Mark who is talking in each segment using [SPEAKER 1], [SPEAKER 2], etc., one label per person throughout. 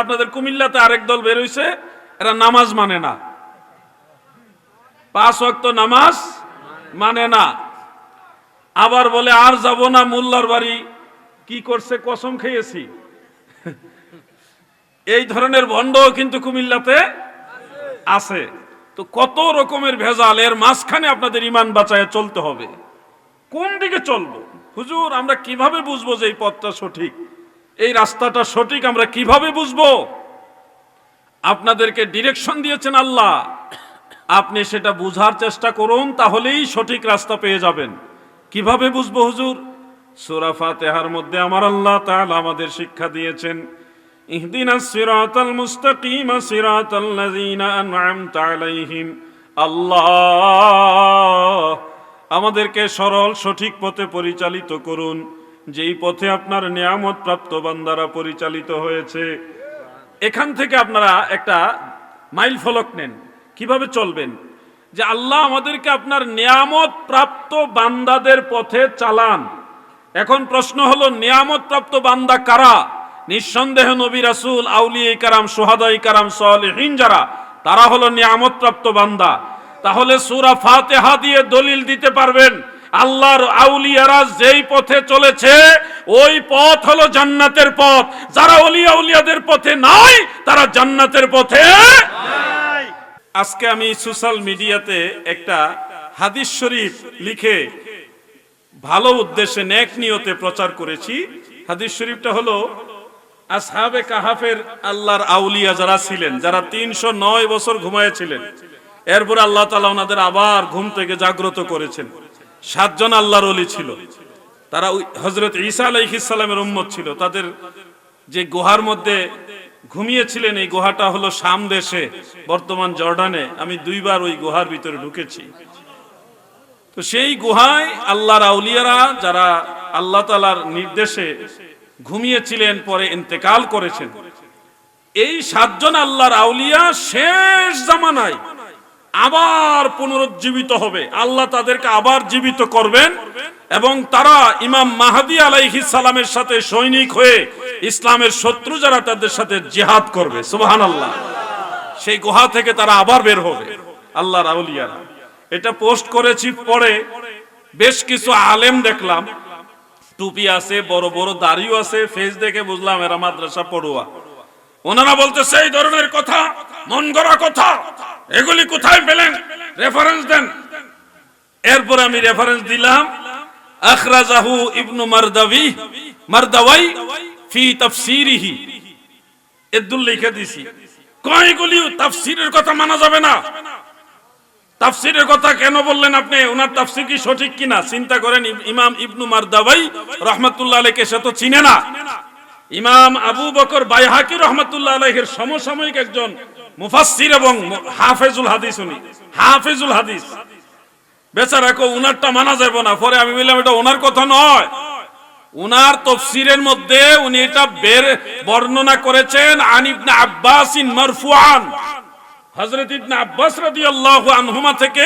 [SPEAKER 1] আপনাদের কুমিল্লাতে আরেক দল বের হইছে, এরা নামাজ মানে না, 5 ওয়াক্ত নামাজ মানে না। আবার বলে আর যাব না মোল্লার বাড়ি, কি করছে কসম খেয়েছি। এই ধরনের ভণ্ডও কিন্তু কুমিল্লাতে আছে। তো কত রকমের ভেজাল, এর মাঝখানে আপনাদের ঈমান বাঁচায় চলতে হবে। কোন দিকে চলবো হুজুর, আমরা কিভাবে বুঝবো যে এই পথটা সঠিক, এই রাস্তাটা সঠিক, আমরা কিভাবে বুঝবো? আপনাদেরকে ডিরেকশন দিয়েছেন আল্লাহ, আপনি সেটা বুঝার চেষ্টা করুন, তাহলেই সঠিক রাস্তা পেয়ে যাবেন। কিভাবে বুঝবো হুজুর? সূরা ফাতিহার মধ্যে আমার আল্লাহ তাআলা আমাদের শিক্ষা দিয়েছেন, ইহদিনাস সিরাতাল মুস্তাকিম সিরাতাল লাযিনা আন'আমতা আলাইহিম। আল্লাহ আমাদেরকে সরল সঠিক পথে পরিচালিত করুন, যেই পথে আপনার নিয়ামত প্রাপ্ত বান্দারা পরিচালিত হয়েছে। এখান থেকে আপনারা একটা মাইল ফলক নেন, কিভাবে চলবেন, যে আল্লাহ আমাদেরকে আপনার নিয়ামত প্রাপ্ত বান্দাদের পথে চালান। এখন প্রশ্ন হলো, নিয়ামত প্রাপ্ত বান্দা কারা? নিঃসন্দেহ নবী রাসূল, আউলিয়া কিরাম, শুহাদায়ে কিরাম, সালেহিন যারা, তারা হলো নিয়ামত প্রাপ্ত বান্দা। তাহলে সূরা ফাতিহা দিয়ে দলিল দিতে পারবেন আল্লাহর আউলিয়ারা যেই পথে চলেছে ওই পথ হলো জান্নাতের পথ। যারা ওলিয়া উলিয়াদের পথে নাই, তারা জান্নাতের পথে নাই। আজকে আমি সোশ্যাল মিডিয়াতে একটা হাদিস শরীফ লিখে ভালো উদ্দেশ্যে নেক নিয়তে প্রচার করেছি। হাদিস শরীফটা হলো, আসহাবে কাহাফের আল্লাহর আউলিয়া যারা ছিলেন, যারা 309 বছর ঘুমায়েছিলেন, এরপর আল্লাহ তাআলা ওনাদের আবার ঘুম থেকে জাগ্রত করেছেন। 7 জন আল্লাহর ওলি ছিল, তারা হযরত ঈসা আলাইহিস সালামের উম্মত ছিল। তাদের যে গুহার মধ্যে ঘুমিয়েছিলেন, এই গুহাটা হলো শাম দেশে, বর্তমান জর্ডানে। আমি 2 বার ওই গুহার ভিতরে ঢুকেছি। তো সেই গুহায় আল্লাহর আউলিয়ারা যারা আল্লাহ তাআলার নির্দেশে ঘুমিয়েছিলেন, পরে ইন্তেকাল করেছেন, এই 7 জন আল্লাহর আউলিয়া শেষ জামানায় আবার পুনরুজ্জীবিত হবে। আল্লাহ তাদেরকে আবার জীবিত করবেন এবং তারা ইমাম মাহদী আলাইহিস সালামের সাথে সৈনিক হয়ে ইসলামের শত্রু যারা, তাদের সাথে জিহাদ করবে। সুবহানাল্লাহ। সেই গুহা থেকে তারা আবার বের হবে আল্লাহর আউলিয়ারা। এটা পোস্ট করেছি, পরে বেশ কিছু আলেম দেখলাম, টুপি আছে, বড় বড় দাড়িও আছে, ফেস দেখে বুঝলাম এরা মাদ্রাসা পড়ুয়া। ওনারা বলতেছে এই ধরনের কথা, মন গড়া কথা, এগুলি কোথায় পেলেন, রেফারেন্স দেন। এরপর আমি রেফারেন্স দিলাম, আখরাজাহু ইবনু মারদাওয়াই ফি তাফসীরিহি, এদুল লিখে দিছি। কয়গুলি তাফসীরের কথা মানা যাবে না। তাফসীরের কথা কেন বললেন আপনি? ওনার তাফসীর কি সঠিক কিনা চিন্তা করেন। ইমাম ইবনু মারদাওয়াই রাহমাতুল্লাহ আলাইহি সে তো চিনে না। ইমাম আবু বকর বাইহাকি রাহমাতুল্লাহ আলাইহির সমসাময়িক একজন মুফাসসির এবং হাফেজুল হাদিস, উনি হাফেজুল হাদিস। বেচারা কো উনারটা মানা যাবে না। পরে আমি বললাম এটা ওনার কথা নয়, উনার তাফসীরের মধ্যে উনি এটা বর্ণনা করেছেন আন ইবনে আব্বাস মারফুআন, হযরত ইবনে আব্বাস রাদিয়াল্লাহু আনহুমা থেকে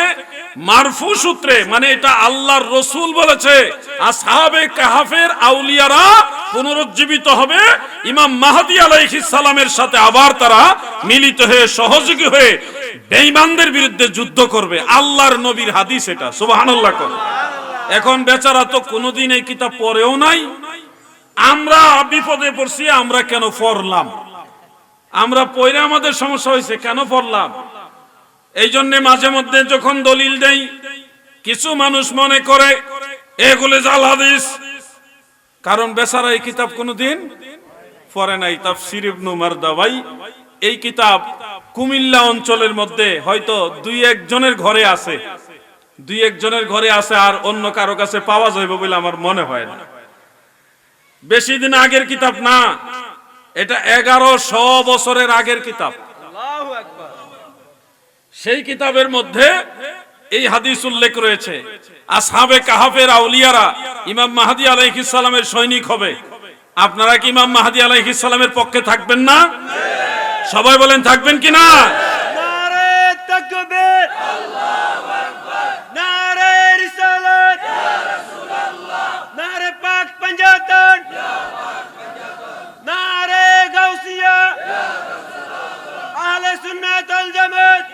[SPEAKER 1] মারফু সূত্রে, মানে এটা আল্লাহর রাসূল বলেছে আসহাবে কাহাফের আউলিয়ারা পুনরুজ্জীবিত হবে, ইমাম মাহদী আলাইহিস সালামের সাথে আবার তারা মিলিত হয়ে সহযোগী হয়ে বেঈমানদের বিরুদ্ধে যুদ্ধ করবে। আল্লাহর নবীর হাদিস এটা। সুবহানাল্লাহ। এখন বেচারা তো কোনোদিন এই কিতাব পড়েও নাই। আমরা বিপদে পড়ছি, আমরা কেন পড়লাম? আমরা পড়ে আমাদের সমস্যা হয়েছে, কেন পড়লাম? এই জন্য মাঝে মধ্যে যখন দলিল দেই, কিছু মানুষ মনে করে এগুলো জাল হাদিস, কারণ বেচারা এই কিতাব কোনোদিন পড়ে নাই। তাফসীর ইবনু মারদাওয়াই, এই কিতাব কুমিল্লা অঞ্চলের মধ্যে হয়তো 2-1 জনের ঘরে আছে, 2-1 জনের ঘরে আছে, আর অন্য কারো কাছে পাওয়া যাবে বলে আমার মনে হয় না। বেশি দিন আগের কিতাব না, এটা 1100 বছরের আগের কিতাব। আল্লাহু আকবার। সেই কিতাবের মধ্যে এই হাদিস উল্লেখ রয়েছে, আসহাবে কাহাফের আউলিয়ারা ইমাম মাহদী আলাইহিস সালামের সৈনিক হবে। আপনারা কি ইমাম মাহদী আলাইহিস সালামের পক্ষে থাকবেন না? সবাই বলেন থাকবেন কি না?
[SPEAKER 2] নারে তাকবীর, আল্লাহু আকবার, নারে রিসালাত, ইয়া রাসূলুল্লাহ, নারে পাক পাঞ্জাতন, ইয়া পাক পাঞ্জাতন, নারে গাউসিয়া, ইয়া সুন্নাত আল জামাত